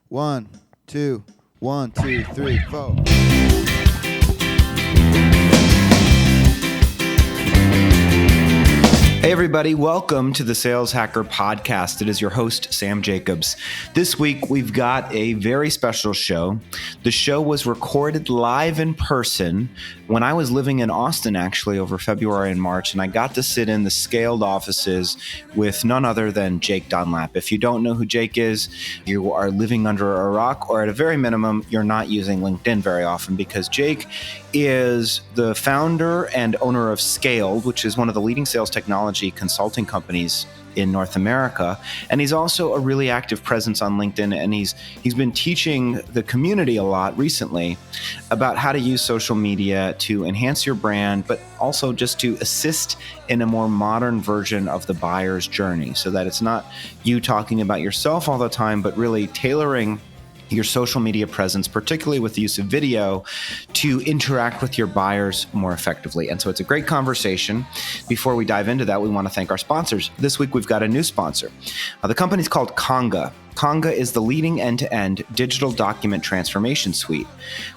1, 2, 1, 2, 3, 4. Hey everybody, welcome to the Sales Hacker Podcast. It is your host, Sam Jacobs. This week, we've got a very special show. The show was recorded live in person when I was living in Austin, actually, over February and March, and I got to sit in the Skaled offices with none other than Jake Dunlap. If you don't know who Jake is, you are living under a rock, or at a very minimum, you're not using LinkedIn very often, because Jake is the founder and owner of Skaled, which is one of the leading sales technology consulting companies in North America. And he's also a really active presence on LinkedIn. And he's been teaching the community a lot recently about how to use social media to enhance your brand, but also just to assist in a more modern version of the buyer's journey, so that it's not you talking about yourself all the time, but really tailoring your social media presence, particularly with the use of video, to interact with your buyers more effectively. And so it's a great conversation. Before we dive into that, we want to thank our sponsors. This week, we've got a new sponsor. The company's called Conga. Conga is the leading end-to-end digital document transformation suite.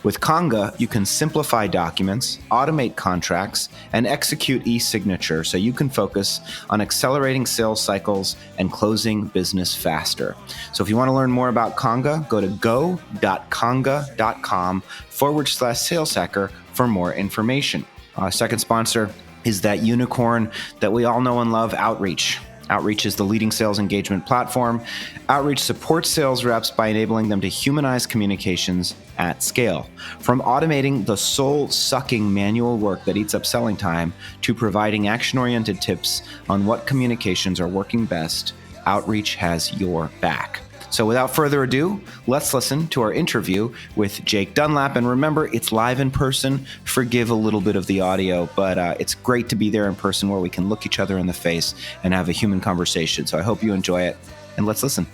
With Conga, you can simplify documents, automate contracts, and execute e-signature so you can focus on accelerating sales cycles and closing business faster. So if you want to learn more about Conga, go to go.conga.com/saleshacker for more information. Our second sponsor is that unicorn that we all know and love, Outreach. Outreach is the leading sales engagement platform. Outreach supports sales reps by enabling them to humanize communications at scale. From automating the soul-sucking manual work that eats up selling time to providing action-oriented tips on what communications are working best, Outreach has your back. So without further ado, let's listen to our interview with Jake Dunlap. And remember, it's live in person. Forgive a little bit of the audio, but it's great to be there in person where we can look each other in the face and have a human conversation. So I hope you enjoy it, and let's listen.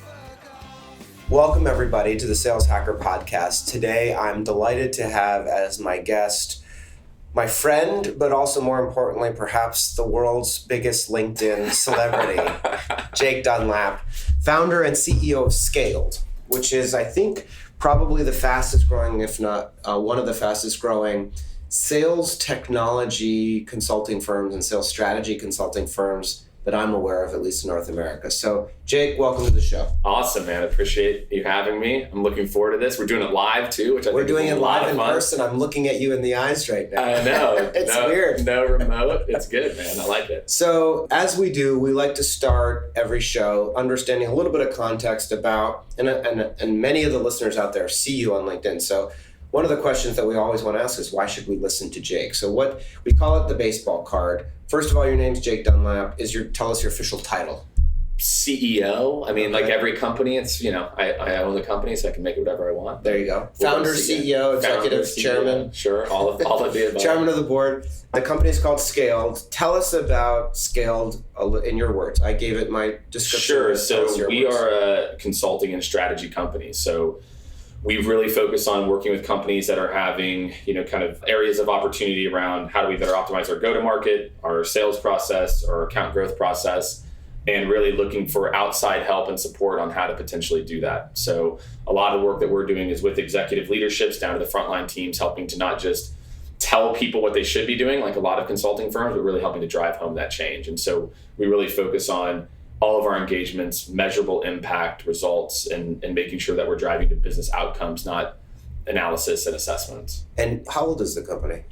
Welcome, everybody, to the Sales Hacker Podcast. Today, I'm delighted to have as my guest my friend, but also more importantly, perhaps the world's biggest LinkedIn celebrity, Jake Dunlap, founder and CEO of Skaled, which is, I think, probably the fastest growing, if not one of the fastest growing sales technology consulting firms and sales strategy consulting firms that I'm aware of, at least in North America. So, Jake, welcome to the show. Awesome, man. I appreciate you having me. I'm looking forward to this. We're doing it live, too, which I think is a lot of fun. We're doing it live in person. I'm looking at you in the eyes right now. I know. It's weird. No remote. It's good, man. I like it. So, as we do, we like to start every show understanding a little bit of context about, and many of the listeners out there see you on LinkedIn. So, one of the questions that we always want to ask is, why should we listen to Jake? So what we call it the baseball card. First of all, your name's Jake Dunlap. Tell us your official title. CEO. I mean, okay. Like every company, it's, I own the company, so I can make it whatever I want. There you go. Founder, CEO, executive, chairman. Sure, all of the above. Chairman of the board. The company's called Skaled. Tell us about Skaled in your words. I gave it my description. Sure. So we are a consulting and strategy company. So we've really focused on working with companies that are having, kind of areas of opportunity around how do we better optimize our go-to-market, our sales process, our account growth process, and really looking for outside help and support on how to potentially do that. So a lot of work that we're doing is with executive leaderships down to the frontline teams, helping to not just tell people what they should be doing, like a lot of consulting firms, but really helping to drive home that change. And so we really focus on all of our engagements, measurable impact, results, and making sure that we're driving to business outcomes, not analysis and assessments. And how old is the company?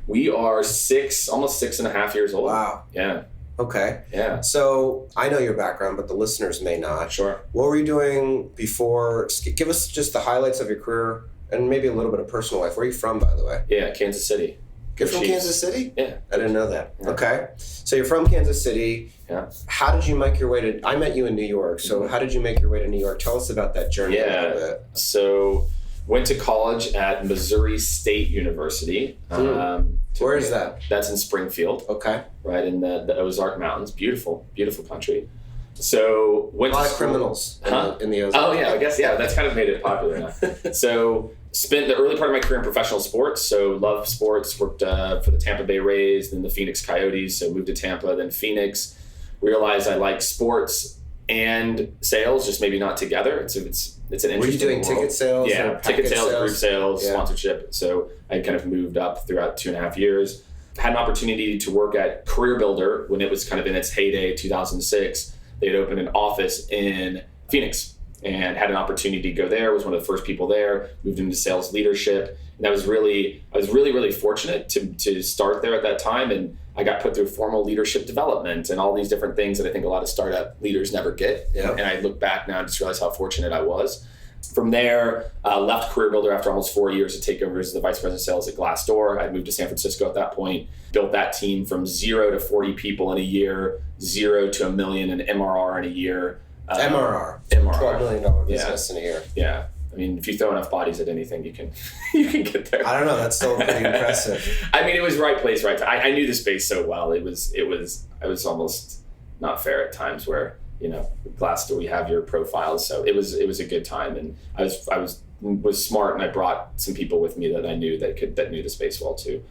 We are almost 6.5 years old. Wow. Yeah. Okay. Yeah. So I know your background, but the listeners may not. Sure. What were you doing before? Give us just the highlights of your career and maybe a little bit of personal life. Where are you from, by the way? Yeah, Kansas City. You're from Kansas City? Yeah. I didn't know that. Yeah. Okay. So you're from Kansas City. Yeah. How did you make your way to, I met you in New York, so how did you make your way to New York? Tell us about that journey a little bit. So went to college at Missouri State University. Where is that? That's in Springfield. Okay. Right in the Ozark Mountains. Beautiful, beautiful country. So went a lot to of criminals in the Ozark. Oh yeah, I guess, yeah, that's kind of made it popular now. So spent the early part of my career in professional sports. So loved sports, worked for the Tampa Bay Rays, then the Phoenix Coyotes. So moved to Tampa, then Phoenix. Realized I liked sports, and sales, just maybe not together. It's an interesting Were you doing world. ticket sales? Yeah, ticket sales, sales, group sales, sponsorship. So I kind of moved up throughout 2.5 years. Had an opportunity to work at Career Builder when it was kind of in its heyday, 2006. They had opened an office in Phoenix and had an opportunity to go there. Was one of the first people there. Moved into sales leadership, and I was really fortunate to start there at that time. And I got put through formal leadership development and all these different things that I think a lot of startup leaders never get. Yeah. And I look back now and just realize how fortunate I was. From there, left Career Builder after almost 4 years to take over as the vice president of sales at Glassdoor. I moved to San Francisco at that point, built that team from 0 to 40 people in a year, 0 to $1 million in MRR in a year. MRR. $12 million business in a year. Yeah. I mean, if you throw enough bodies at anything, you can get there. I don't know. That's still pretty impressive. I mean, it was right place, right time. I knew the space so well. It was almost not fair at times where, Glassdoor, we have your profiles. So it was a good time, and I was smart, and I brought some people with me that I knew that knew the space well too.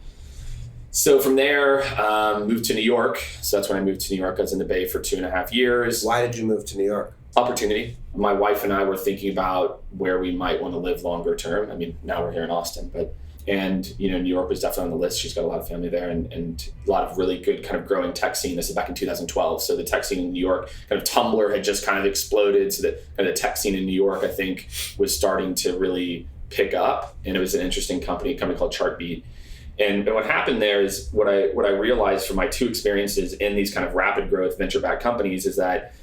So from there, moved to New York. So that's when I moved to New York. I was in the Bay for 2.5 years. Why did you move to New York? Opportunity. My wife and I were thinking about where we might want to live longer term. I mean, now we're here in Austin, and New York was definitely on the list. She's got a lot of family there, and a lot of really good kind of growing tech scene. This is back in 2012. So the tech scene in New York, kind of Tumblr had just kind of exploded. So that kind of the tech scene in New York, I think, was starting to really pick up. And it was an interesting company, a company called Chartbeat. And what happened there is what I realized from my 2 experiences in these kind of rapid growth venture-backed companies is that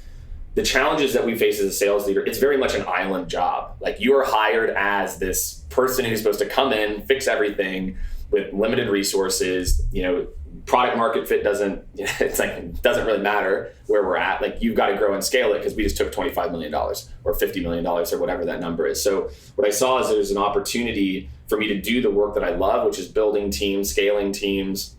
the challenges that we face as a sales leader, it's very much an island job. Like, you are hired as this person who's supposed to come in, fix everything with limited resources. Product market fit doesn't really matter where we're at. Like, you've got to grow and scale it because we just took $25 million or $50 million or whatever that number is. So what I saw is there's an opportunity for me to do the work that I love, which is building teams, scaling teams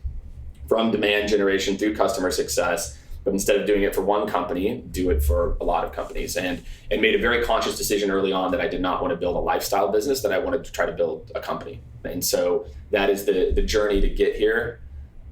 from demand generation through customer success. But instead of doing it for one company, do it for a lot of companies. And made a very conscious decision early on that I did not want to build a lifestyle business, that I wanted to try to build a company. And so that is the journey to get here.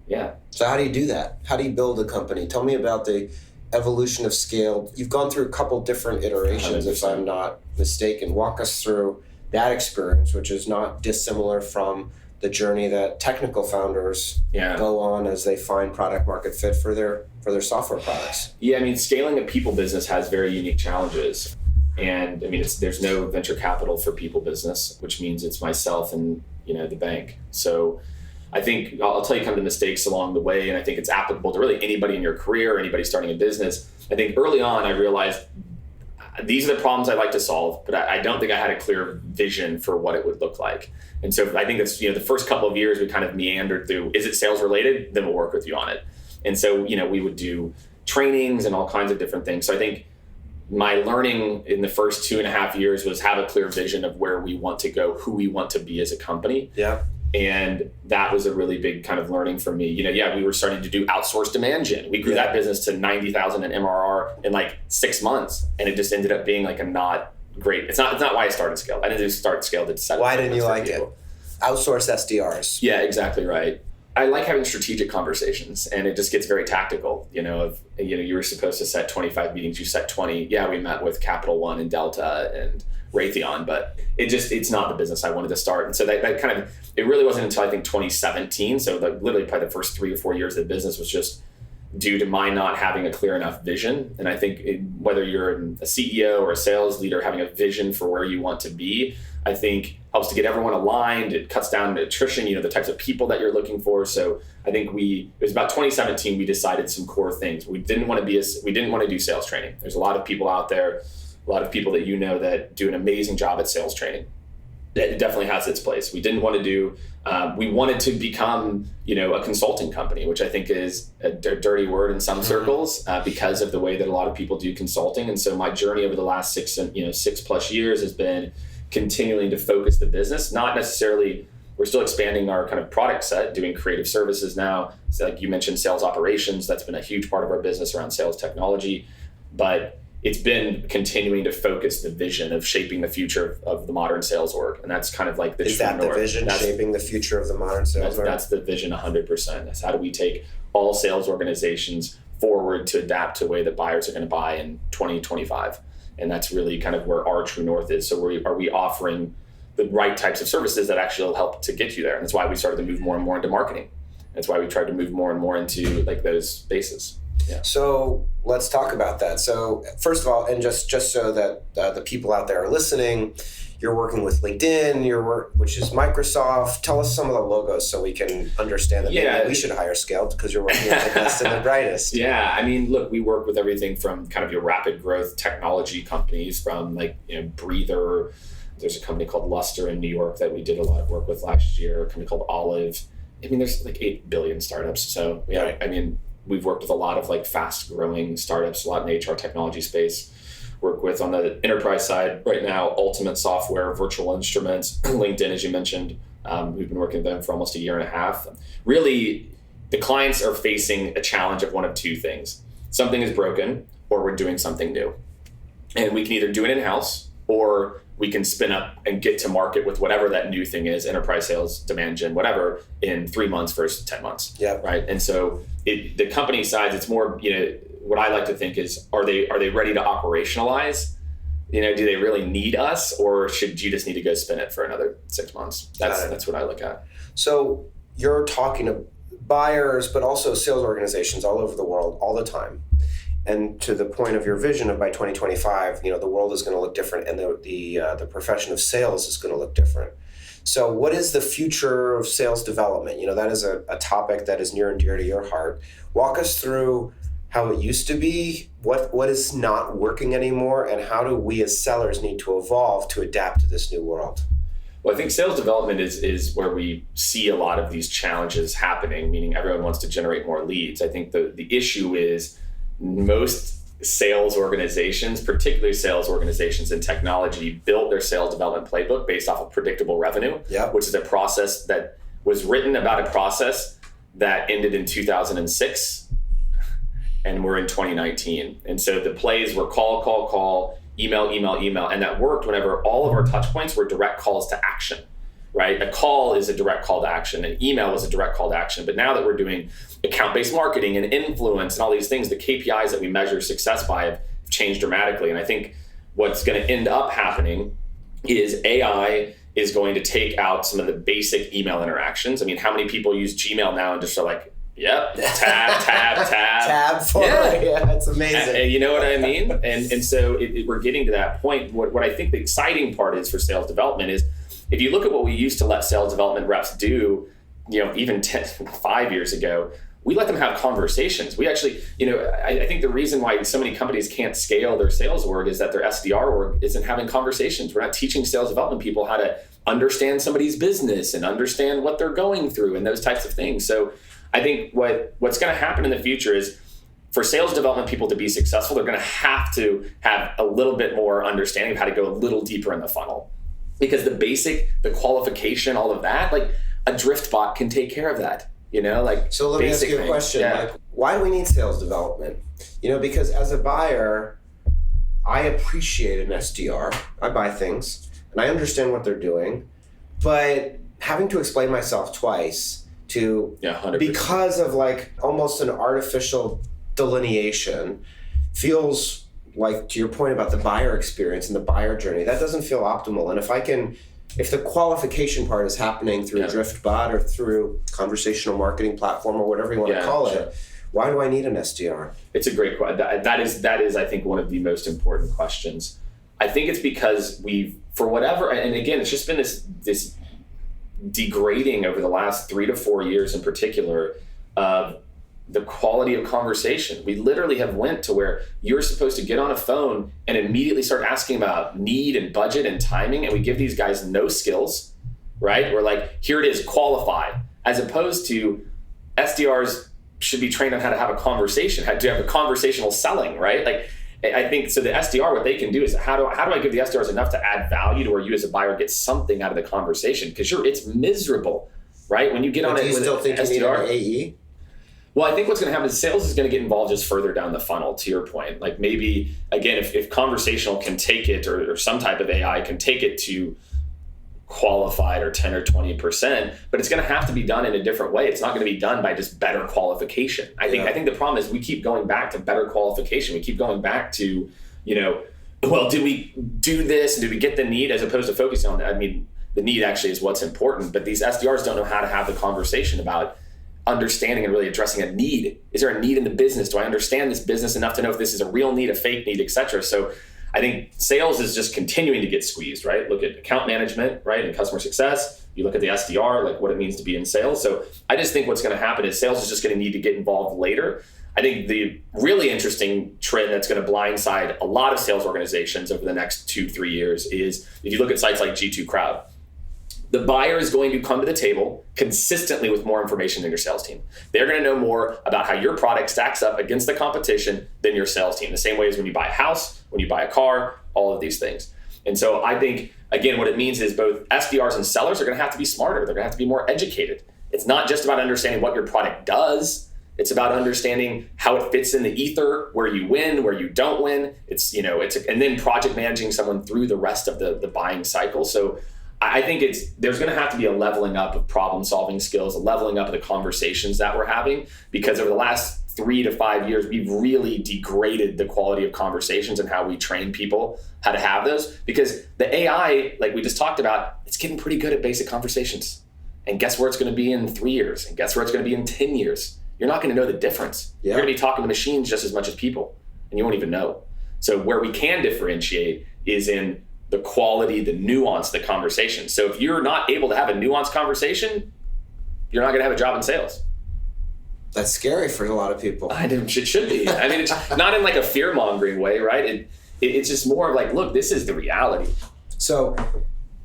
Yeah. So how do you do that? How do you build a company? Tell me about the evolution of Skaled. You've gone through a couple different iterations, 100%. If I'm not mistaken. Walk us through that experience, which is not dissimilar from the journey that technical founders go on as they find product market fit for their software products. Yeah, I mean, scaling a people business has very unique challenges. And I mean, there's no venture capital for people business, which means it's myself and, the bank. So I think I'll tell you kind of the mistakes along the way. And I think it's applicable to really anybody in your career, anybody starting a business. I think early on, I realized these are the problems I like to solve, but I don't think I had a clear vision for what it would look like. And so I think that's, the first couple of years we kind of meandered through, is it sales related? Then we'll work with you on it. And so, we would do trainings and all kinds of different things. So I think my learning in the first 2.5 years was have a clear vision of where we want to go, who we want to be as a company. Yeah. And that was a really big kind of learning for me. We were starting to do outsourced demand gen. We grew that business to 90,000 in MRR in like 6 months. And it just ended up being like a not great. It's not why I started Skaled. I didn't just start Skaled to set. Why didn't you like it? Outsource SDRs. Yeah, exactly right. I like having strategic conversations, and it just gets very tactical. You were supposed to set 25 meetings, you set 20. Yeah, we met with Capital One and Delta and Raytheon, but it's not the business I wanted to start. And so that kind of, it really wasn't until I think 2017. So literally probably the first 3 or 4 years of the business was just due to my not having a clear enough vision. And I think whether you're a CEO or a sales leader, having a vision for where you want to be, I think helps to get everyone aligned. It cuts down attrition, the types of people that you're looking for. So I think it was about 2017, we decided some core things. We didn't want to do sales training. There's a lot of people out there, a lot of people that that do an amazing job at sales training. It definitely has its place. We didn't want to do, we wanted to become, a consulting company, which I think is a dirty word in some circles because of the way that a lot of people do consulting. And so my journey over the last 6+ years has been continuing to focus the business, not necessarily, we're still expanding our kind of product set, doing creative services now. So like you mentioned, sales operations, that's been a huge part of our business around sales technology, but it's been continuing to focus the vision of shaping the future of the modern sales org. And that's kind of like the Is that the vision, shaping the future of the modern sales org? That's the vision 100%. That's how do we take all sales organizations forward to adapt to the way that buyers are going to buy in 2025. And that's really kind of where our true north is. So are we offering the right types of services that actually will help to get you there? And that's why we started to move more and more into marketing. That's why we tried to move more and more into like those spaces. Yeah. So let's talk about that. So first of all, and just so that the people out there are listening, you're working with LinkedIn, which is Microsoft. Tell us some of the logos so we can understand that maybe we should hire Skaled because you're working with the best and the brightest. Yeah, I mean, look, we work with everything from kind of your rapid growth technology companies, from like Breather. There's a company called Luster in New York that we did a lot of work with last year. A company called Olive. I mean, there's like 8 billion startups. So yeah, I mean, we've worked with a lot of like fast growing startups, a lot in the HR technology space. Work with on the enterprise side right now, Ultimate Software, Virtual Instruments, LinkedIn, as you mentioned. We've been working with them for almost a year and a half. Really, the clients are facing a challenge of one of two things. Something is broken, or we're doing something new. And we can either do it in-house, or we can spin up and get to market with whatever that new thing is, enterprise sales, demand gen, whatever, in 3 months versus 10 months. Yeah. Right. And so the company size, it's more, what I like to think is, are they ready to operationalize? Do they really need us, or should you just need to go spin it for another 6 months? That's what I look at. So you're talking to buyers, but also sales organizations all over the world all the time. And to the point of your vision of by 2025, the world is going to look different, and the profession of sales is going to look different. So what is the future of sales development? That is a topic that is near and dear to your heart. Walk us through how it used to be, what is not working anymore, and how do we as sellers need to evolve to adapt to this new world? Well, I think sales development is where we see a lot of these challenges happening, meaning everyone wants to generate more leads. I think the issue is most sales organizations, particularly sales organizations in technology, built their sales development playbook based off of predictable revenue, which is a process that was written about a process that ended in 2006, and we're in 2019. And so the plays were call, email, and that worked whenever all of our touch points were direct calls to action, right? A call is a direct call to action, an email is a direct call to action. But now that we're doing account-based marketing and influence and all these things, the KPIs that we measure success by have changed dramatically. And I think what's going to end up happening is AI is going to take out some of the basic email interactions. I mean, how many people use Gmail now and just are like, yep, tab for it. Yeah, it's amazing. And you know what I mean? And so we're getting to that point. What I think the exciting part is for sales development is, if you look at what we used to let sales development reps do, even 5 years ago, we let them have conversations. We actually, I think the reason why so many companies can't scale their sales org is that their SDR org isn't having conversations. We're not teaching sales development people how to understand somebody's business and understand what they're going through and those types of things. So I think what's going to happen in the future is, for sales development people to be successful, they're going to have a little bit more understanding of how to go a little deeper in the funnel. Because the qualification, all of that, like a drift bot can take care of that, So let me ask you a question. Yeah. Like, why do we need sales development? Because as a buyer, I appreciate an SDR. I buy things and I understand what they're doing, but having to explain myself twice to, 100%. Because of like almost an artificial delineation, feels like, to your point about the buyer experience and the buyer journey, that doesn't feel optimal. And if the qualification part is happening through a drift bot or through conversational marketing platform or whatever you want to call it, why do I need an SDR? It's a great question. That is, I think, one of the most important questions. I think it's because for whatever, and again, it's just been this degrading over the last 3 to 4 years in particular, the quality of conversation. We literally have went to where you're supposed to get on a phone and immediately start asking about need and budget and timing, and we give these guys no skills, right? We're like, here it is, qualify, as opposed to SDRs should be trained on how to have a conversation, how to have a conversational selling, right? Like, I think, so the SDR, what they can do is, how do I give the SDRs enough to add value to where you as a buyer get something out of the conversation? Because it's miserable, right? When you get on it with an SDR. Do you still think you need an AE? Well, I think what's going to happen is sales is going to get involved just further down the funnel, to your point. Like maybe, again, if conversational can take it, or some type of AI can take it to qualified or 10 or 20%, but it's going to have to be done in a different way. It's not going to be done by just better qualification. I think the problem is we keep going back to better qualification. We keep going back to, well, did we do this? Did we get the need, as opposed to focusing on that? I mean, the need actually is what's important, but these SDRs don't know how to have the conversation about understanding and really addressing a need. Is there a need in the business? Do I understand this business enough to know if this is a real need, a fake need, et cetera? So I think sales is just continuing to get squeezed, right? Look at account management, right? And customer success. You look at the SDR, like what it means to be in sales. So I just think what's going to happen is sales is just going to need to get involved later. I think the really interesting trend that's going to blindside a lot of sales organizations over the next 2-3 years is if you look at sites like G2 Crowd, the buyer is going to come to the table consistently with more information than your sales team. They're going to know more about how your product stacks up against the competition than your sales team. The same way as when you buy a house, when you buy a car, all of these things. And so I think, again, what it means is both SDRs and sellers are going to have to be smarter. They're going to have to be more educated. It's not just about understanding what your product does. It's about understanding how it fits in the ether, where you win, where you don't win. And then project managing someone through the rest of the buying cycle. So I think there's going to have to be a leveling up of problem solving skills, a leveling up of the conversations that we're having, because over the last 3 to 5 years, we've really degraded the quality of conversations and how we train people how to have those, because the AI, like we just talked about, it's getting pretty good at basic conversations. And guess where it's going to be in 3 years? And guess where it's going to be in 10 years? You're not going to know the difference. Yeah. You're going to be talking to machines just as much as people, and you won't even know. So where we can differentiate is in the quality, the nuance, the conversation. So if you're not able to have a nuanced conversation, you're not going to have a job in sales. That's scary for a lot of people. It should be. I mean, it's not in like a fear-mongering way, right? It's just more of like, look, this is the reality. So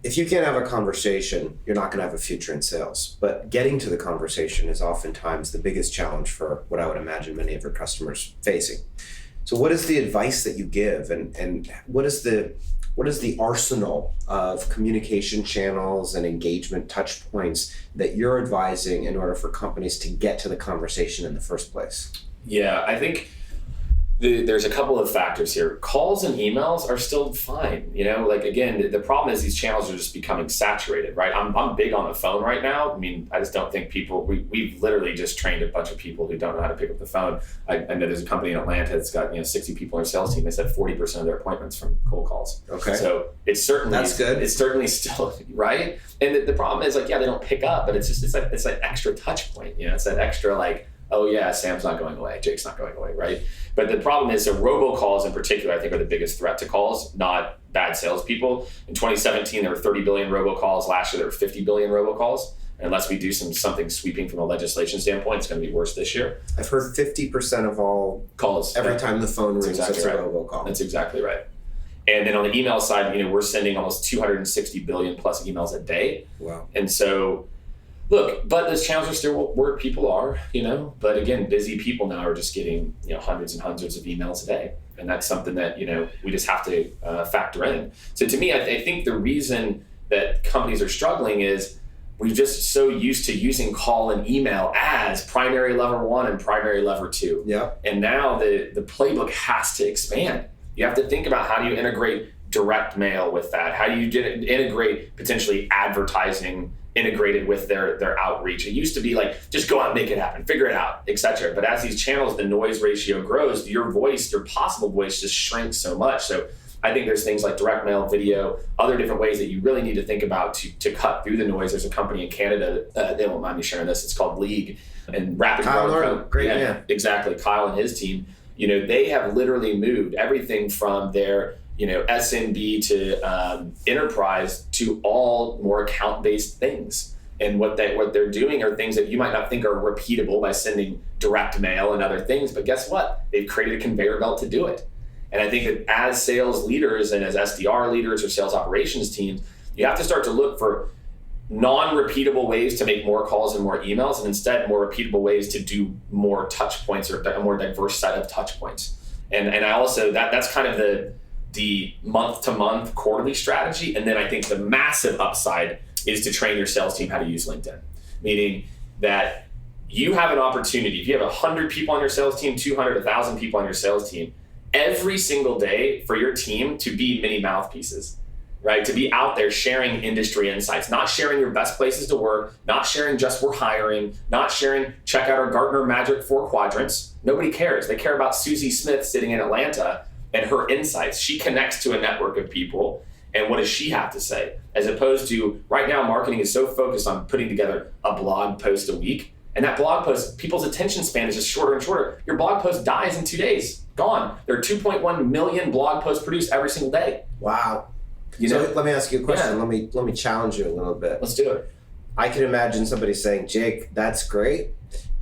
if you can't have a conversation, you're not going to have a future in sales. But getting to the conversation is oftentimes the biggest challenge for what I would imagine many of your customers facing. So what is the advice that you give, and what is the arsenal of communication channels and engagement touch points that you're advising in order for companies to get to the conversation in the first place? Yeah, I think there's a couple of factors here. Calls and emails are still fine. Like, again, the problem is these channels are just becoming saturated, right? I'm big on the phone right now. I mean, I just don't think we've literally just trained a bunch of people who don't know how to pick up the phone. I know there's a company in Atlanta that's got 60 people in their sales team. They said 40% of their appointments from cold calls. Okay. So it's certainly, that's good. It's certainly still, right? And the problem is they don't pick up, but it's that extra touch point. It's that extra like, oh yeah, Sam's not going away, Jake's not going away, right? But the problem is, robocalls in particular, I think, are the biggest threat to calls, not bad salespeople. In 2017, there were 30 billion robocalls. Last year, there were 50 billion robocalls. Unless we do something sweeping from a legislation standpoint, it's going to be worse this year. I've heard 50% of all calls every time the phone rings, it's a robocall. That's exactly right. And then on the email side, we're sending almost 260 billion plus emails a day. Wow. And so, look, but those channels are still where people are, but again, busy people now are just getting, hundreds and hundreds of emails a day. And that's something that, we just have to factor in. So to me, I think the reason that companies are struggling is we're just so used to using call and email as primary lever 1 and primary lever 2. Yeah. And now the playbook has to expand. You have to think about, how do you integrate direct mail with that? How do you integrate potentially advertising integrated with their outreach? It used to be like, just go out and make it happen, figure it out, etc. But as these channels, the noise ratio grows, your possible voice just shrinks so much. So I think there's things like direct mail, video, other different ways that you really need to think about to cut through the noise. There's a company in Canada, they won't mind me sharing this, it's called League, and rapid growth. Great man. Exactly, Kyle and his team. They have literally moved everything from their SMB to enterprise to all more account-based things. And what they're doing are things that you might not think are repeatable by sending direct mail and other things, but guess what? They've created a conveyor belt to do it. And I think that as sales leaders and as SDR leaders or sales operations teams, you have to start to look for non-repeatable ways to make more calls and more emails, and instead more repeatable ways to do more touch points or a more diverse set of touch points. And I also, that's kind of the month-to-month quarterly strategy. And then I think the massive upside is to train your sales team how to use LinkedIn, meaning that you have an opportunity. If you have 100 people on your sales team, 200, 1,000 people on your sales team, every single day for your team to be mini mouthpieces, right? To be out there sharing industry insights, not sharing your best places to work, not sharing just we're hiring, not sharing check out our Gartner Magic 4 quadrants. Nobody cares. They care about Susie Smith sitting in Atlanta and her insights. She connects to a network of people. And what does she have to say? As opposed to right now, marketing is so focused on putting together a blog post a week. And that blog post, people's attention span is just shorter and shorter. Your blog post dies in 2 days, gone. There are 2.1 million blog posts produced every single day. Wow. So let me ask you a question. Yeah. Let me challenge you a little bit. Let's do it. I can imagine somebody saying, Jake, that's great,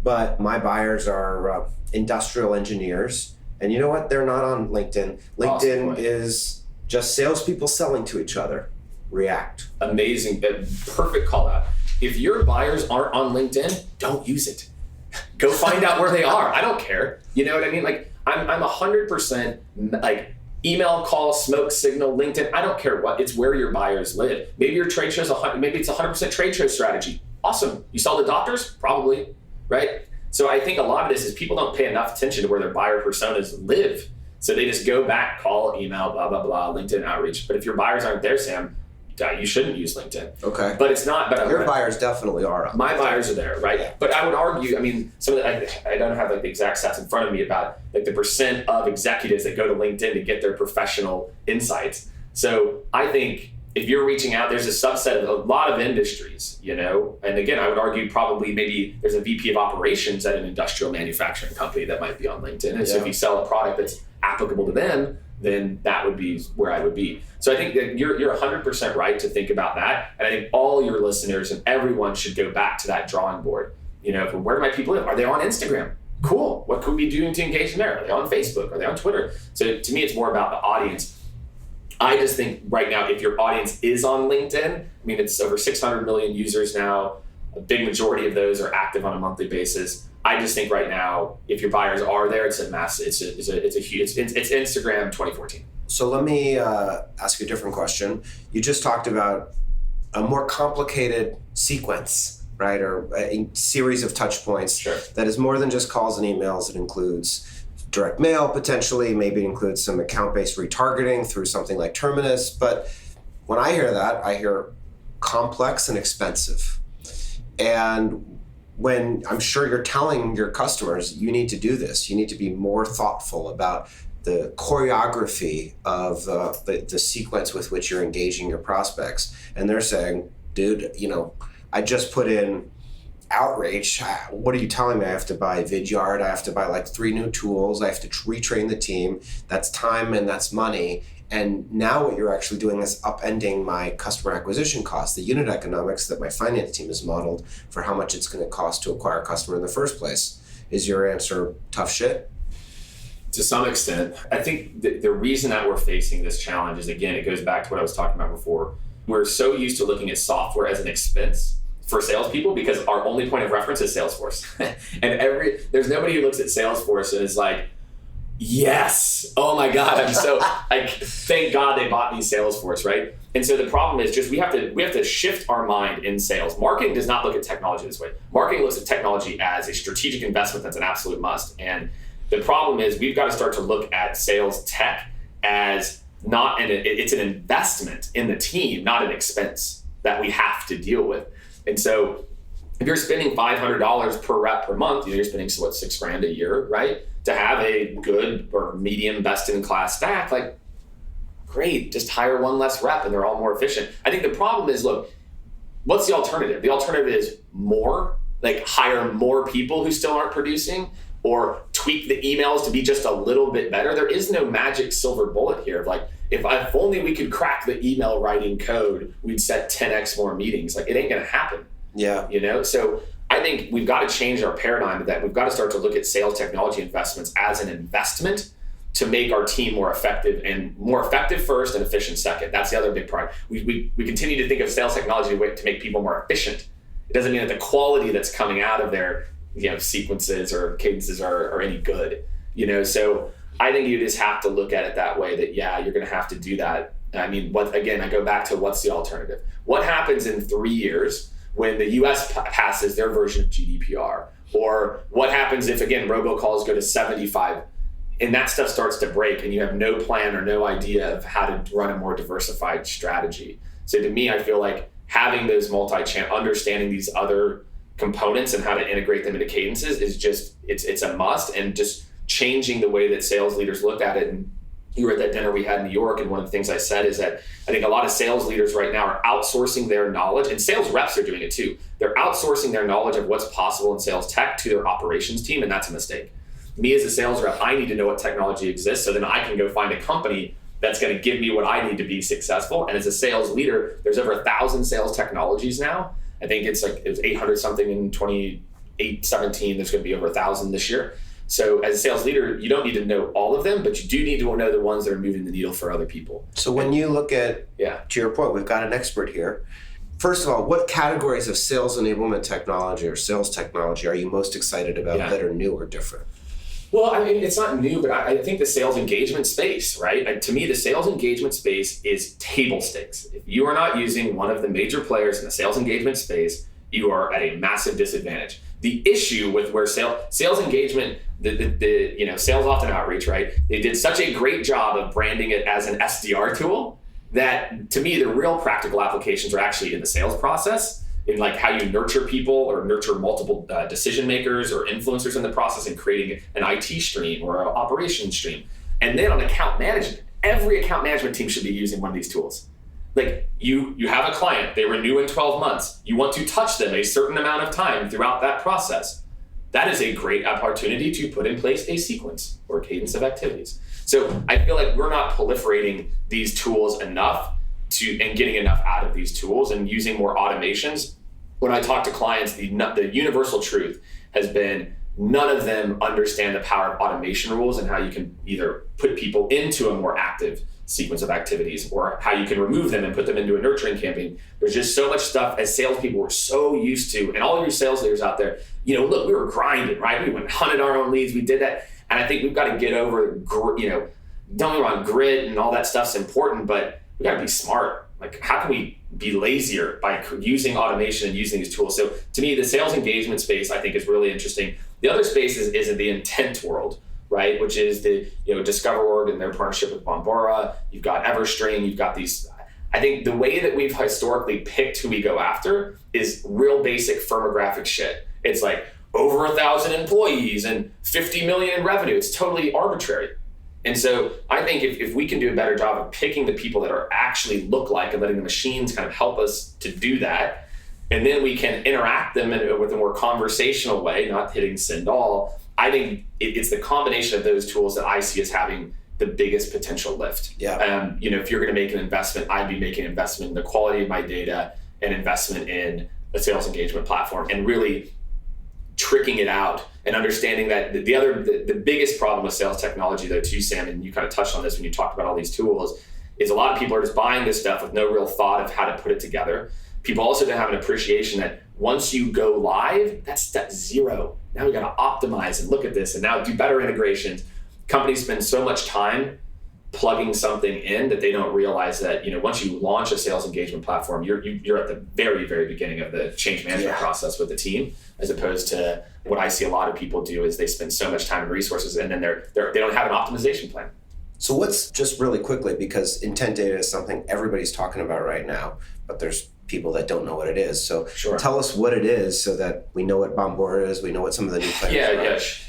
but my buyers are industrial engineers. And you know what? They're not on LinkedIn. LinkedIn is just salespeople selling to each other. React. Amazing. Perfect call out. If your buyers aren't on LinkedIn, don't use it. Go find out where they are. I don't care. You know what I mean? Like I'm 100% like email, call, smoke signal, LinkedIn. I don't care what. It's where your buyers live. Maybe your trade show's maybe it's 100% trade show strategy. Awesome. You sell to doctors? Probably, right? So I think a lot of this is people don't pay enough attention to where their buyer personas live. So they just go back, call, email, blah, blah, blah, LinkedIn outreach. But if your buyers aren't there, Sam, you shouldn't use LinkedIn. Okay. But it's not. But your buyers definitely are. My buyers are there, right? Yeah. But I would argue, I mean, some of the, I don't have like the exact stats in front of me about like the percent of executives that go to LinkedIn to get their professional insights. So I think if you're reaching out, there's a subset of a lot of industries, you know, and again, I would argue probably maybe there's a VP of operations at an industrial manufacturing company that might be on LinkedIn. And so if you sell a product that's applicable to them, then that would be where I would be. So I think that you're 100% right to think about that. And I think all your listeners and everyone should go back to that drawing board. You know, where do my people live? Are they on Instagram? Cool. What could we be doing to engage them there? Are they on Facebook? Are they on Twitter? So to me, it's more about the audience. I just think right now, if your audience is on LinkedIn, I mean, it's over 600 million users now. A big majority of those are active on a monthly basis. I just think right now, if your buyers are there, it's a mass. It's Instagram 2014. So let me ask you a different question. You just talked about a more complicated sequence, right, or a series of touch points that is more than just calls and emails. It includes direct mail potentially, maybe it includes some account-based retargeting through something like Terminus. But when I hear that, I hear complex and expensive. And when I'm sure you're telling your customers, you need to do this, you need to be more thoughtful about the choreography of the sequence with which you're engaging your prospects. And they're saying, dude, you know, I just put in Outreach. What are you telling me? I have to buy Vidyard. I have to buy like 3 new tools. I have to retrain the team. That's time and that's money. And now what you're actually doing is upending my customer acquisition costs, the unit economics that my finance team has modeled for how much it's going to cost to acquire a customer in the first place. Is your answer tough shit? To some extent. I think the reason that we're facing this challenge is, again, it goes back to what I was talking about before. We're so used to looking at software as an expense for salespeople because our only point of reference is Salesforce. And there's nobody who looks at Salesforce and is like, yes, oh my God, I'm so, thank God they bought me Salesforce, right? And so the problem is just we have to shift our mind in sales. Marketing does not look at technology this way. Marketing looks at technology as a strategic investment that's an absolute must. And the problem is we've got to start to look at sales tech as it's an investment in the team, not an expense that we have to deal with. And so if you're spending $500 per rep per month, you're spending $6,000 a year, right? To have a good or medium best in class stack, like great, just hire one less rep and they're all more efficient. I think the problem is, look, what's the alternative? The alternative is more, like hire more people who still aren't producing, or tweak the emails to be just a little bit better. There is no magic silver bullet here of like, if only we could crack the email writing code, we'd set 10x more meetings. Like it ain't gonna happen. Yeah. You know, so I think we've got to change our paradigm of that. We've got to start to look at sales technology investments as an investment to make our team more effective, and more effective first and efficient second. That's the other big part. We continue to think of sales technology to make people more efficient. It doesn't mean that the quality that's coming out of their sequences or cadences are any good. So I think you just have to look at it that way, that you're going to have to do that. I mean, I go back to what's the alternative? What happens in 3 years when the US passes their version of GDPR? Or what happens if, again, robocalls go to 75 and that stuff starts to break and you have no plan or no idea of how to run a more diversified strategy. So to me, I feel like having those multi-channel, understanding these other components and how to integrate them into cadences is just, it's a must, and just changing the way that sales leaders look at it. And you were at that dinner we had in New York, and one of the things I said is that I think a lot of sales leaders right now are outsourcing their knowledge, and sales reps are doing it too. They're outsourcing their knowledge of what's possible in sales tech to their operations team, and that's a mistake. Me as a sales rep, I need to know what technology exists so then I can go find a company that's going to give me what I need to be successful. And as a sales leader, there's over 1,000 sales technologies now. I think it was 800 something in 2017. There's going to be over 1,000 this year. So as a sales leader, you don't need to know all of them, but you do need to know the ones that are moving the needle for other people. So when you look at, to your point, we've got an expert here. First of all, what categories of sales enablement technology or sales technology are you most excited about that are new or different? Well, I mean, it's not new, but I think the sales engagement space, right? To me, the sales engagement space is table stakes. If you are not using one of the major players in the sales engagement space, you are at a massive disadvantage. The issue with where sales engagement, sales often outreach, right? They did such a great job of branding it as an SDR tool that, to me, the real practical applications are actually in the sales process, in like how you nurture people or nurture multiple decision makers or influencers in the process, and creating an IT stream or an operations stream. And then on account management, every account management team should be using one of these tools. Like you have a client, they renew in 12 months. You want to touch them a certain amount of time throughout that process. That is a great opportunity to put in place a sequence or cadence of activities. So I feel like we're not proliferating these tools enough and getting enough out of these tools and using more automations. When I talk to clients, the universal truth has been none of them understand the power of automation rules and how you can either put people into a more active sequence of activities or how you can remove them and put them into a nurturing campaign. There's just so much stuff as salespeople we're so used to, and all of you sales leaders out there, look, we were grinding, right? We went and hunted our own leads, we did that. And I think we've got to get over, don't get me wrong, grit and all that stuff's important, but we got to be smart. Like, how can we be lazier by using automation and using these tools? So to me, the sales engagement space, I think, is really interesting. The other space is in the intent world, right? Which is the, DiscoverOrg and their partnership with Bombora. You've got Everstring. You've got these. I think the way that we've historically picked who we go after is real basic firmographic shit. It's like over 1,000 employees and 50 million in revenue. It's totally arbitrary. And so I think if we can do a better job of picking the people that are actually look like and letting the machines kind of help us to do that, and then we can interact them with a more conversational way, not hitting send all, I think it's the combination of those tools that I see as having the biggest potential lift. Yeah. If you're going to make an investment, I'd be making an investment in the quality of my data, an investment in a sales engagement platform, and really tricking it out and understanding that the biggest problem with sales technology, though, too, Sam, and you kind of touched on this when you talked about all these tools, is a lot of people are just buying this stuff with no real thought of how to put it together. People also don't have an appreciation that once you go live, that's step zero. Now we got to optimize and look at this and now do better integrations. Companies spend so much time plugging something in that they don't realize that, once you launch a sales engagement platform, you're at the very, very beginning of the change management process with the team, as opposed to what I see a lot of people do is they spend so much time and resources and then they don't have an optimization plan. So what's, just really quickly, because intent data is something everybody's talking about right now, but there's people that don't know what it is. So Tell us what it is so that we know what Bombora is, we know what some of the new players are.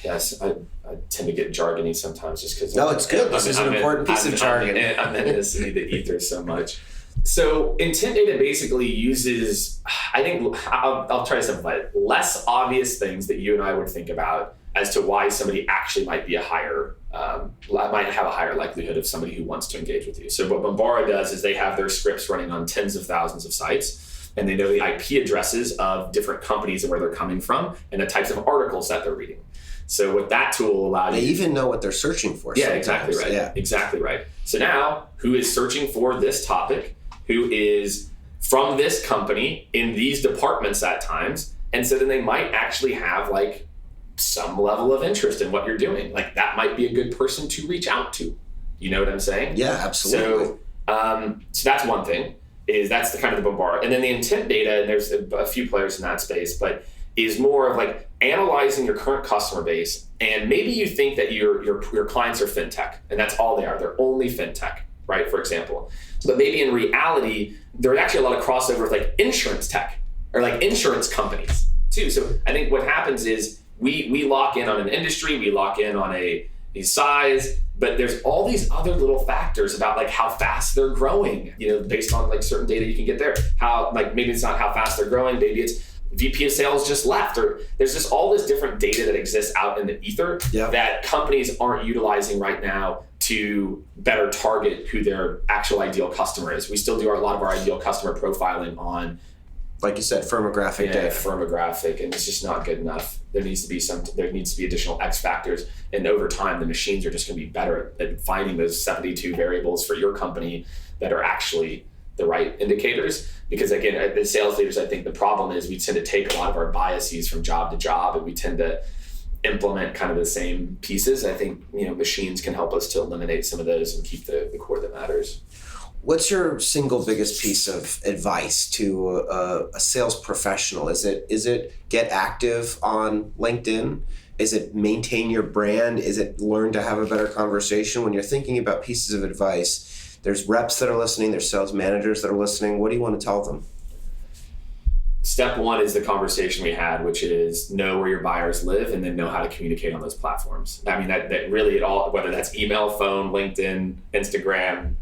Yes. I tend to get jargony sometimes just because. No, it's good. This is an important piece of jargon. I'm in this the ether so much. So intent data basically uses, I think, I'll try to simplify it, less obvious things that you and I would think about as to why somebody actually might be might have a higher likelihood of somebody who wants to engage with you. So what Bombora does is they have their scripts running on tens of thousands of sites, and they know the IP addresses of different companies and where they're coming from and the types of articles that they're reading. So what that tool allows they even know what they're searching for. Yeah, sometimes. Exactly right. Yeah. Exactly right. So now, who is searching for this topic? Who is from this company in these departments at times? And so then they might actually have like some level of interest in what you're doing. Like that might be a good person to reach out to. You know what I'm saying? Yeah, absolutely. So that's one thing. That's the kind of the Bombora. And then the intent data, and there's a few players in that space, but is more of like analyzing your current customer base, and maybe you think that your clients are fintech, and that's all they are. They're only fintech, right? For example. But maybe in reality, there's actually a lot of crossover with like insurance tech or like insurance companies too. So I think what happens is we lock in on an industry, we lock in on a size, but there's all these other little factors about like how fast they're growing, based on like certain data you can get there. How, like, maybe it's not how fast they're growing, maybe it's VP of sales just left, or there's just all this different data that exists out in the ether that companies aren't utilizing right now to better target who their actual ideal customer is. We still do a lot of our ideal customer profiling on, like you said, firmographic data. Firmographic, and it's just not good enough. There needs to be additional X factors, and over time, the machines are just going to be better at finding those 72 variables for your company that are actually the right indicators. Because again, as sales leaders, I think the problem is we tend to take a lot of our biases from job to job, and we tend to implement kind of the same pieces. I think machines can help us to eliminate some of those and keep the core that matters. What's your single biggest piece of advice to a sales professional? Is it get active on LinkedIn? Is it maintain your brand? Is it learn to have a better conversation? When you're thinking about pieces of advice, there's reps that are listening, there's sales managers that are listening. What do you want to tell them? Step one is the conversation we had, which is know where your buyers live and then know how to communicate on those platforms. I mean, that really, it all, whether that's email, phone, LinkedIn, Instagram,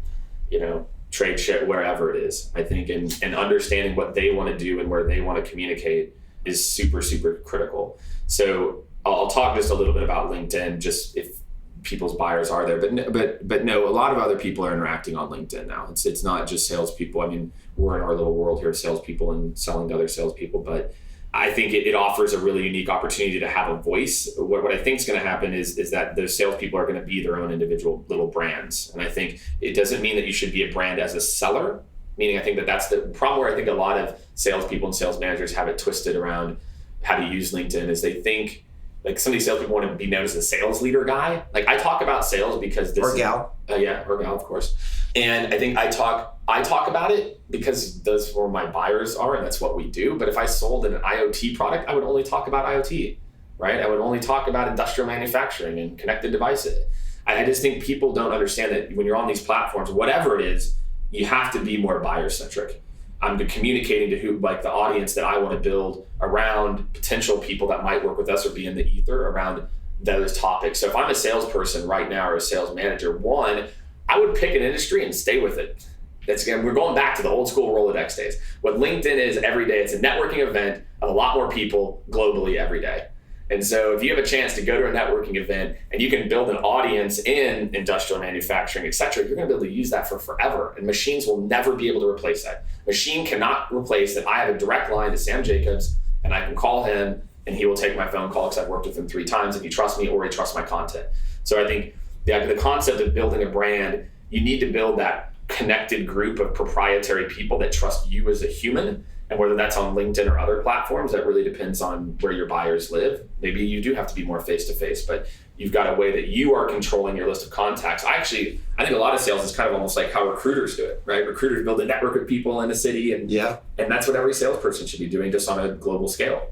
trade shit, wherever it is, I think, and understanding what they want to do and where they want to communicate is super, super critical. So I'll talk just a little bit about LinkedIn, just if people's buyers are there, but no, a lot of other people are interacting on LinkedIn now. It's not just salespeople. I mean, we're in our little world here of salespeople and selling to other salespeople, but I think it offers a really unique opportunity to have a voice. What I think is going to happen is that those salespeople are going to be their own individual little brands. And I think it doesn't mean that you should be a brand as a seller, meaning I think that's the problem where I think a lot of salespeople and sales managers have it twisted around how to use LinkedIn is they think like some of these salespeople want to be known as a sales leader guy. Like I talk about sales because this or gal. Or gal, of course. And I think I talk about it because that's where my buyers are and that's what we do. But if I sold an IoT product, I would only talk about IoT, right? I would only talk about industrial manufacturing and connected devices. I just think people don't understand that when you're on these platforms, whatever it is, you have to be more buyer centric. I'm communicating to who, like the audience that I want to build around potential people that might work with us or be in the ether around those topics. So if I'm a salesperson right now or a sales manager, one, I would pick an industry and stay with it. We're going back to the old school Rolodex days. What LinkedIn is every day, it's a networking event of a lot more people globally every day. And so if you have a chance to go to a networking event and you can build an audience in industrial manufacturing, et cetera, you're going to be able to use that for forever. And machines will never be able to replace that. Machine cannot replace that. I have a direct line to Sam Jacobs and I can call him and he will take my phone call because I've worked with him 3 times if he trusts me or he trusts my content. So I think the concept of building a brand, you need to build that connected group of proprietary people that trust you as a human. And whether that's on LinkedIn or other platforms, that really depends on where your buyers live. Maybe you do have to be more face-to-face, but you've got a way that you are controlling your list of contacts. I think a lot of sales is kind of almost like how recruiters do it, right? Recruiters build a network of people in a city, and that's what every salesperson should be doing just on a global scale.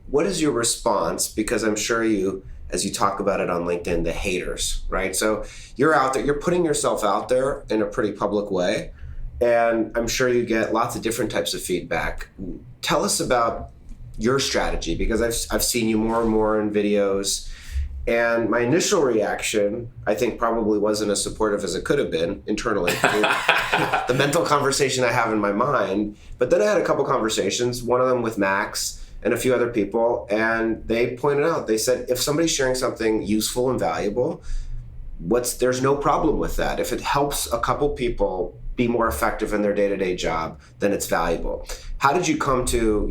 What is your response? Because I'm sure you, as you talk about it on LinkedIn, the haters, right? So you're out there, you're putting yourself out there in a pretty public way. And I'm sure you get lots of different types of feedback. Tell us about your strategy, because I've seen you more and more in videos. And my initial reaction, I think, probably wasn't as supportive as it could have been internally. The mental conversation I have in my mind. But then I had a couple conversations, one of them with Max and a few other people. And they pointed out, they said, if somebody's sharing something useful and valuable, there's no problem with that. If it helps a couple people be more effective in their day-to-day job, then it's valuable. How did you come to,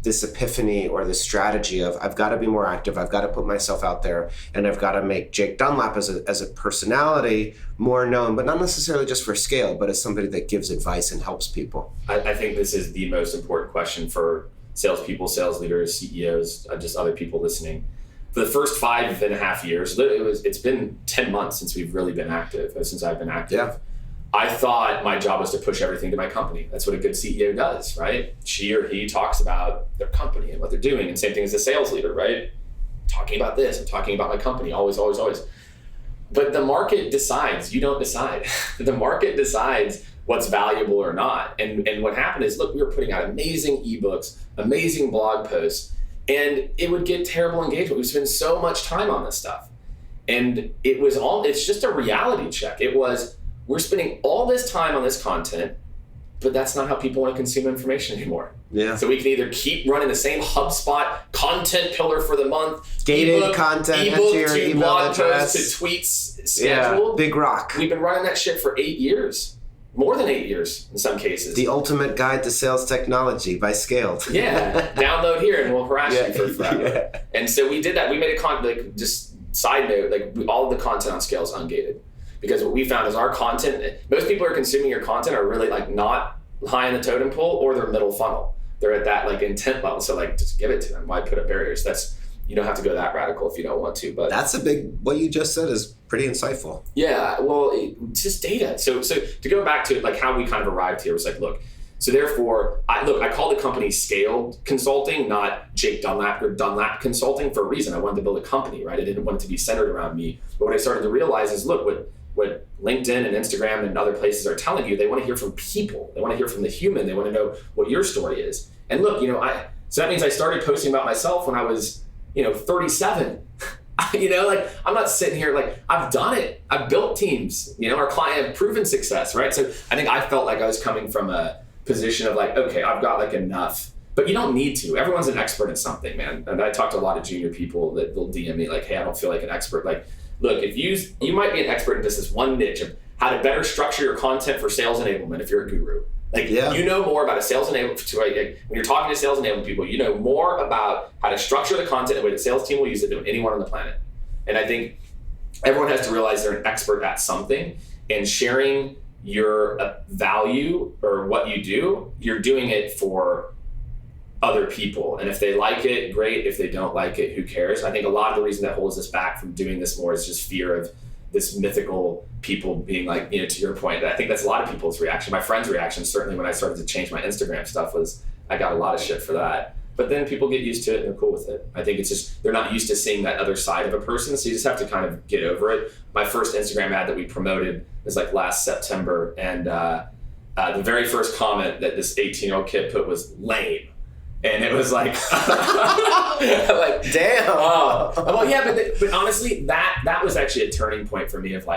this epiphany or this strategy of I've got to be more active, I've got to put myself out there, and I've got to make Jake Dunlap as a personality more known, but not necessarily just for scale, but as somebody that gives advice and helps people? I think this is the most important question for salespeople, sales leaders, CEOs, just other people listening. For the first 5.5 years, it's been 10 months since we've really been active, since I've been active. Yeah. I thought my job was to push everything to my company. That's what a good CEO does, right? She or he talks about their company and what they're doing. And same thing as a sales leader, right? Talking about this, I'm talking about my company, always, always, always. But the market decides, you don't decide. The market decides what's valuable or not. And what happened is, look, we were putting out amazing ebooks, amazing blog posts, and it would get terrible engagement. We spend so much time on this stuff. And it's just a reality check. It was, we're spending all this time on this content, but that's not how people want to consume information anymore. Yeah. So we can either keep running the same HubSpot content pillar for the month, gated content, ebook to your to email blog address, posts to tweets scheduled. Big rock. We've been running that shit for 8 years. More than 8 years in some cases. The Ultimate Guide to Sales Technology by Skaled. Yeah, download here and we'll harass you for forever. Yeah. And so we did that. We made just side note, all of the content on Scale is ungated. Because what we found is our content, most people who are consuming your content are really not high in the totem pole, or they're middle funnel. They're at that intent level. So just give it to them. Why put up barriers? You don't have to go that radical if you don't want to. But that's what you just said is pretty insightful. Yeah, well, it's just data. So to go back to how we kind of arrived here was look, so therefore, I call the company Scaled Consulting, not Jake Dunlap or Dunlap Consulting, for a reason. I wanted to build a company, right? I didn't want it to be centered around me. But what I started to realize is, look, what LinkedIn and Instagram and other places are telling you, they want to hear from people. They want to hear from the human. They want to know what your story is. And look, so that means I started posting about myself when I was 37. I'm not sitting here I've done it. I've built teams, our client have proven success, right? So I think I felt like I was coming from a position of okay, I've got enough, but you don't need to. Everyone's an expert at something, man. And I talk to a lot of junior people that will DM me hey, I don't feel like an expert. Look, if you might be an expert in just this one niche of how to better structure your content for sales enablement if you're a guru. You know more about a sales enablement, when you're talking to sales enablement people, you know more about how to structure the content in a way the sales team will use it than anyone on the planet. And I think everyone has to realize they're an expert at something, and sharing your value or what you do, you're doing it for other people. And if they like it, great. If they don't like it, who cares? I think a lot of the reason that holds us back from doing this more is just fear of this mythical people being to your point. I think that's a lot of people's reaction. My friend's reaction, certainly when I started to change my Instagram stuff, was I got a lot of shit for that. But then people get used to it and they're cool with it. I think it's just, they're not used to seeing that other side of a person. So you just have to kind of get over it. My first Instagram ad that we promoted was last September. And the very first comment that this 18-year-old kid put was lame. And it was damn. Well, yeah, but honestly, that was actually a turning point for me of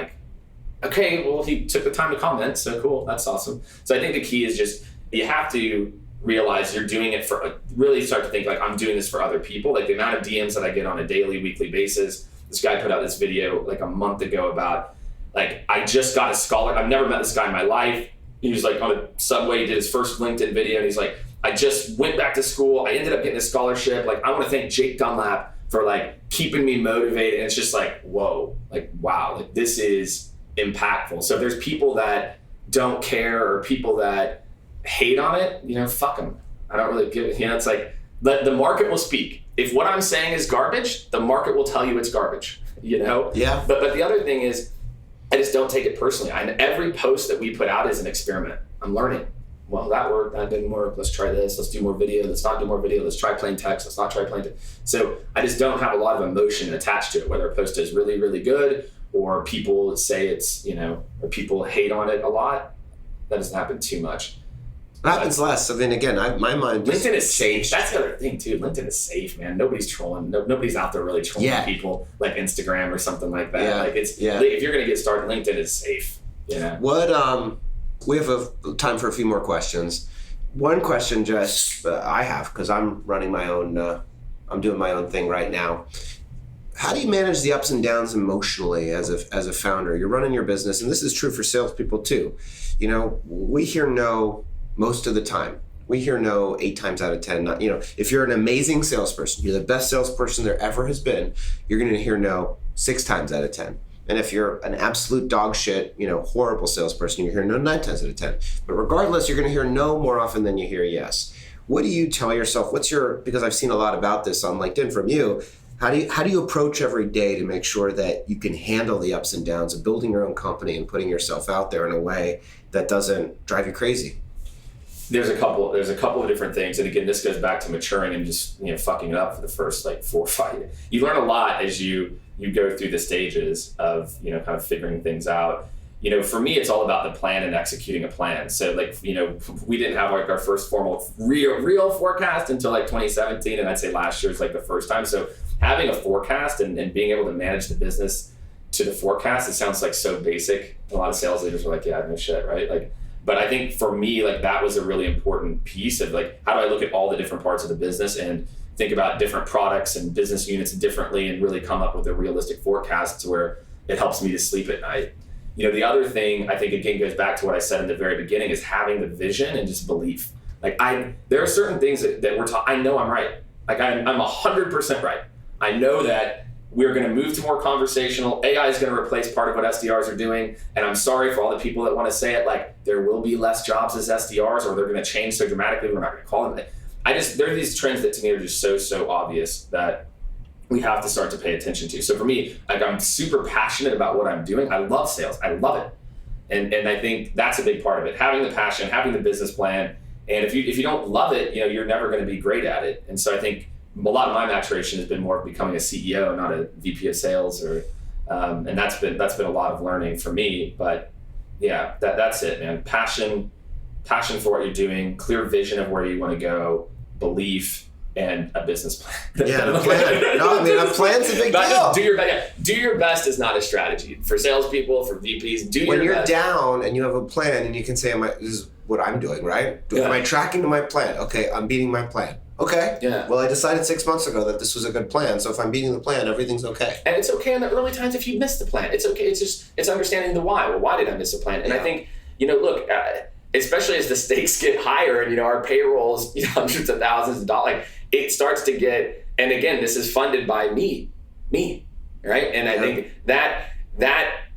okay, well, he took the time to comment, so cool, that's awesome. So I think the key is just, you have to realize you're doing it really start to think I'm doing this for other people. The amount of DMs that I get on a daily, weekly basis. This guy put out this video a month ago about, I just got a scholar. I've never met this guy in my life. He was on a subway, he did his first LinkedIn video, and he's I just went back to school. I ended up getting a scholarship. I want to thank Jake Dunlap for keeping me motivated. And it's just whoa, wow, this is impactful. So if there's people that don't care or people that hate on it, fuck them. I don't really give it. It's the market will speak. If what I'm saying is garbage, the market will tell you it's garbage. Yeah. But the other thing is, I just don't take it personally. Every post that we put out is an experiment. I'm learning. Well, that worked, that didn't work, let's try this, let's do more video, let's not do more video, let's try plain text, let's not try plain text. So I just don't have a lot of emotion attached to it, whether a post is really, really good or people say it's, or people hate on it a lot. That doesn't happen too much. It happens less. So then again, my mind just LinkedIn is safe. That's the other thing too. LinkedIn is safe, man. Nobody's trolling. Nobody's out there really trolling people like Instagram or something like that. Yeah. If you're going to get started, LinkedIn is safe. What, we have time for a few more questions. One question I have, because I'm running my own, I'm doing my own thing right now. How do you manage the ups and downs emotionally as a founder? You're running your business, and this is true for salespeople too. We hear no most of the time. We hear no 8 times out of 10. If you're an amazing salesperson, you're the best salesperson there ever has been, you're going to hear no 6 times out of 10. And if you're an absolute dog shit, horrible salesperson, you hear no 9 times out of 10. But regardless, you're going to hear no more often than you hear yes. What do you tell yourself? Because I've seen a lot about this on LinkedIn from you. How do you approach every day to make sure that you can handle the ups and downs of building your own company and putting yourself out there in a way that doesn't drive you crazy? There's a couple of different things, and again, this goes back to maturing and just fucking it up for the first 4 or 5 years. You learn a lot as you go through the stages of kind of figuring things out. For me, it's all about the plan and executing a plan. So we didn't have our first formal real forecast until 2017, and I'd say last year is the first time. So having a forecast and being able to manage the business to the forecast, it sounds so basic. A lot of sales leaders are yeah, no shit, right? But I think for me, that was a really important piece of how do I look at all the different parts of the business and think about different products and business units differently and really come up with a realistic forecast to where it helps me to sleep at night. The other thing I think again goes back to what I said in the very beginning is having the vision and just belief. There are certain things that we're taught. I know I'm right. I'm 100% right. I know that we're going to move to more conversational. AI is going to replace part of what SDRs are doing. And I'm sorry for all the people that want to say it, there will be less jobs as SDRs or they're going to change so dramatically. We're not going to call them that. There are these trends that to me are just so obvious that we have to start to pay attention to. So for me, I'm super passionate about what I'm doing. I love sales. I love it. And I think that's a big part of it. Having the passion, having the business plan. And if you don't love it, you're never going to be great at it. And so I think a lot of my maturation has been more of becoming a CEO, not a VP of sales, and that's been a lot of learning for me. But yeah, that's it, man. Passion for what you're doing, clear vision of where you want to go, belief, and a business plan. Yeah, a plan. No, a plan's a big deal. Do your best is not a strategy for salespeople, for VPs. When you're down and you have a plan and you can say, this is what I'm doing, right? Am I tracking to my plan? Okay, I'm beating my plan. Okay. Yeah. Well, I decided 6 months ago that this was a good plan. So if I'm beating the plan, everything's okay. And it's okay in the early times if you miss the plan. It's okay. It's understanding the why. Well, why did I miss the plan? And I think, look, especially as the stakes get higher and, our payrolls, hundreds of thousands of dollars, it starts to get, and again, this is funded by me, right? And I think that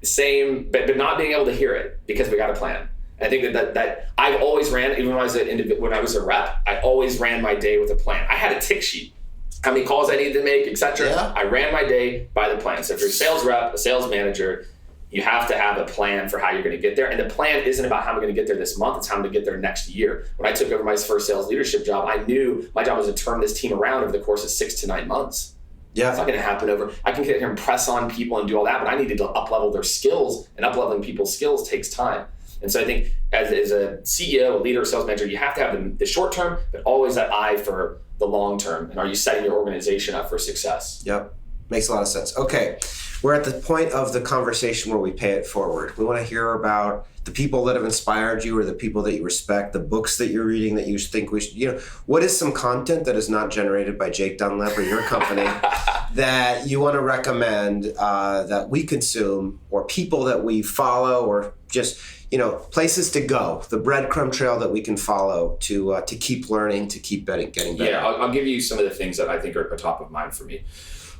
same, but not being able to hear it because we got a plan. I think that I've always ran, even when I was a rep, I always ran my day with a plan. I had a tick sheet, how many calls I needed to make, etc. Yeah. I ran my day by the plan. So if you're a sales rep, a sales manager, you have to have a plan for how you're going to get there. And the plan isn't about how I'm going to get there this month. It's how I'm going to get there next year. When I took over my first sales leadership job, I knew my job was to turn this team around over the course of 6 to 9 months. Yeah. It's not going to happen I can get here and press on people and do all that, but I needed to up-level their skills, and up-leveling people's skills takes time. And so I think as a CEO, a leader, a sales manager, you have to have the short term, but always that eye for the long term. And are you setting your organization up for success? Yep. Makes a lot of sense. Okay. We're at the point of the conversation where we pay it forward. We want to hear about the people that have inspired you or the people that you respect, the books that you're reading that you think we should, what is some content that is not generated by Jake Dunlap or your company that you want to recommend that we consume, or people that we follow, or just, places to go, the breadcrumb trail that we can follow to keep learning, to keep getting better? Yeah, I'll give you some of the things that I think are top of mind for me.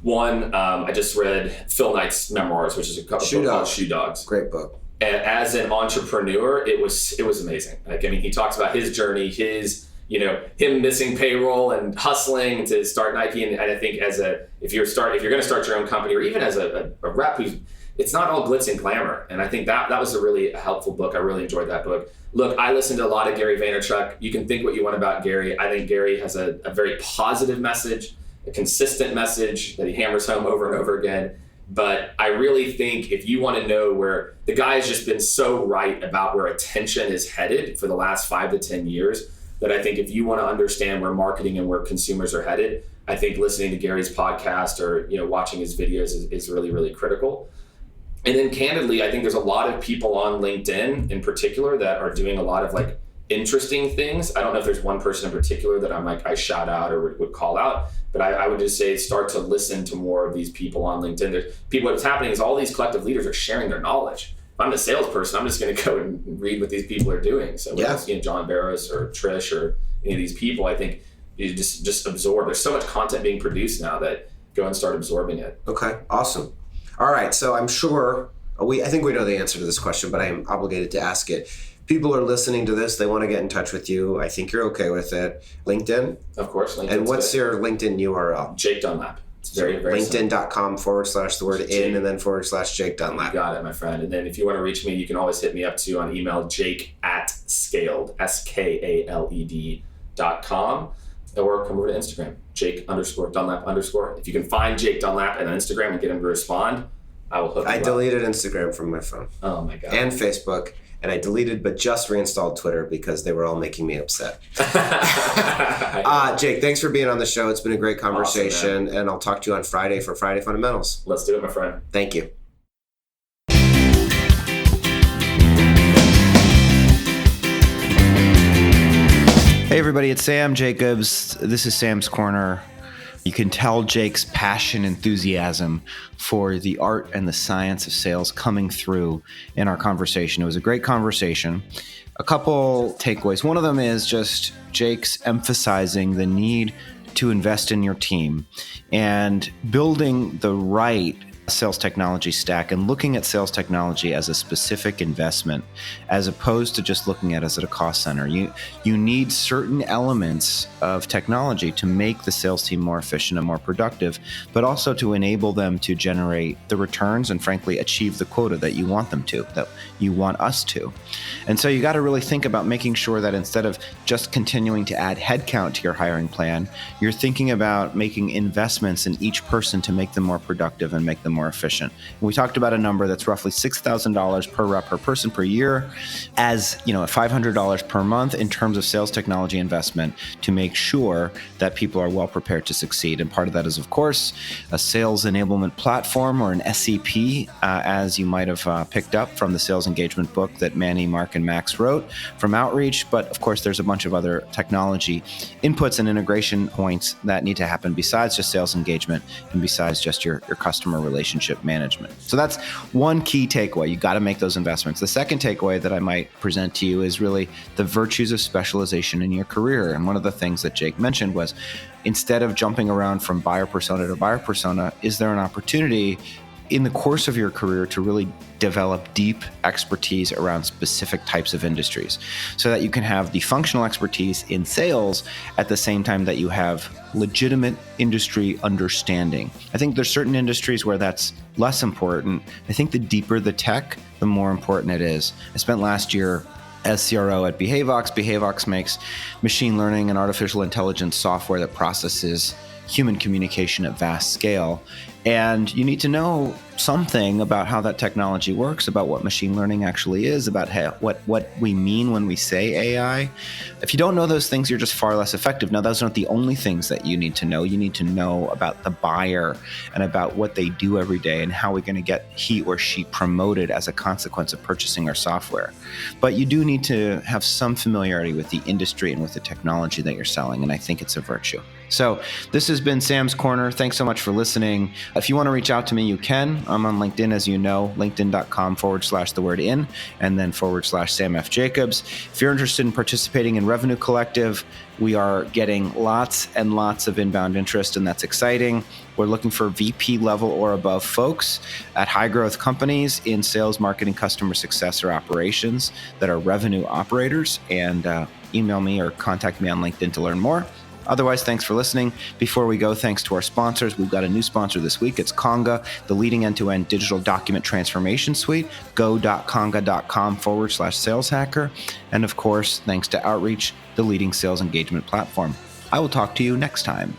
One, I just read Phil Knight's memoirs, which is a book called Shoe Dogs. Great book. And as an entrepreneur, it was amazing. He talks about his journey, him missing payroll and hustling to start Nike. And I think if you're going to start your own company, or even as a rep it's not all glitz and glamour. And I think that was a really helpful book. I really enjoyed that book. Look, I listened to a lot of Gary Vaynerchuk. You can think what you want about Gary. I think Gary has a very positive message, a consistent message that he hammers home over and over again. But I really think if you want to know where the guy has just been so right about where attention is headed for the last 5 to 10 years, that I think if you want to understand where marketing and where consumers are headed, I think listening to Gary's podcast or watching his videos is really, really critical. And then candidly, I think there's a lot of people on LinkedIn in particular that are doing a lot of interesting things. I don't know if there's one person in particular that I shout out or would call out, but I would just say start to listen to more of these people on LinkedIn. What's happening is all these collective leaders are sharing their knowledge. If I'm a salesperson, I'm just going to go and read what these people are doing. So whether it's John Barris or Trish or any of these people, I think you just absorb. There's so much content being produced now that go and start absorbing it. Okay, awesome. All right, so I'm sure I think we know the answer to this question, but I am obligated to ask it. People are listening to this. They want to get in touch with you. I think you're okay with it. LinkedIn? Of course. LinkedIn's and what's good. your LinkedIn URL? Jake Dunlap. It's very, very LinkedIn.com/the word in and then /Jake Dunlap. You got it, my friend. And then if you want to reach me, you can always hit me up too on email, jake@skaled, SKALED.com. Or come over to Instagram, Jake_Dunlap_. If you can find Jake Dunlap on Instagram and get him to respond, I will hook you up. I deleted Instagram from my phone. Oh my God. And Facebook. And I deleted but just reinstalled Twitter because they were all making me upset. Jake, thanks for being on the show. It's been a great conversation. Awesome, and I'll talk to you on Friday for Friday Fundamentals. Let's do it, my friend. Thank you. Hey everybody, it's Sam Jacobs. This is Sam's Corner. You can tell Jake's passion, enthusiasm for the art and the science of sales coming through in our conversation. It was a great conversation. A couple takeaways. One of them is just Jake's emphasizing the need to invest in your team and building the right sales technology stack and looking at sales technology as a specific investment as opposed to just looking at it as a cost center. You need certain elements of technology to make the sales team more efficient and more productive, but also to enable them to generate the returns and frankly achieve the quota that you want them to, that you want us to. And so you got to really think about making sure that instead of just continuing to add headcount to your hiring plan, you're thinking about making investments in each person to make them more productive and make them more efficient. And we talked about a number that's roughly $6,000 per rep per person per year as, $500 per month in terms of sales technology investment to make sure that people are well prepared to succeed. And part of that is, of course, a sales enablement platform or an SEP, as you might have picked up from the sales engagement book that Manny, Mark, and Max wrote from Outreach. But of course, there's a bunch of other technology inputs and integration points that need to happen besides just sales engagement and besides just your customer relationship management. So that's one key takeaway. You got to make those investments. The second takeaway that I might present to you is really the virtues of specialization in your career. And one of the things that Jake mentioned was instead of jumping around from buyer persona to buyer persona, is there an opportunity in the course of your career to really develop deep expertise around specific types of industries so that you can have the functional expertise in sales at the same time that you have legitimate industry understanding. I think there's certain industries where that's less important. I think the deeper the tech, the more important it is. I spent last year as CRO at Behavivox. Behavivox makes machine learning and artificial intelligence software that processes human communication at vast scale. And you need to know something about how that technology works, about what machine learning actually is, about what we mean when we say AI. If you don't know those things, you're just far less effective. Now, those aren't the only things that you need to know. You need to know about the buyer and about what they do every day and how we're going to get he or she promoted as a consequence of purchasing our software. But you do need to have some familiarity with the industry and with the technology that you're selling, and I think it's a virtue. So this has been Sam's Corner. Thanks so much for listening. If you want to reach out to me, you can. I'm on LinkedIn, as you know, linkedin.com/in and then /Sam F. Jacobs. If you're interested in participating in Revenue Collective, we are getting lots and lots of inbound interest, and that's exciting. We're looking for VP level or above folks at high growth companies in sales, marketing, customer success, or operations that are revenue operators. And email me or contact me on LinkedIn to learn more. Otherwise, thanks for listening. Before we go, thanks to our sponsors. We've got a new sponsor this week. It's Conga, the leading end-to-end digital document transformation suite. go.conga.com/saleshacker. And of course, thanks to Outreach, the leading sales engagement platform. I will talk to you next time.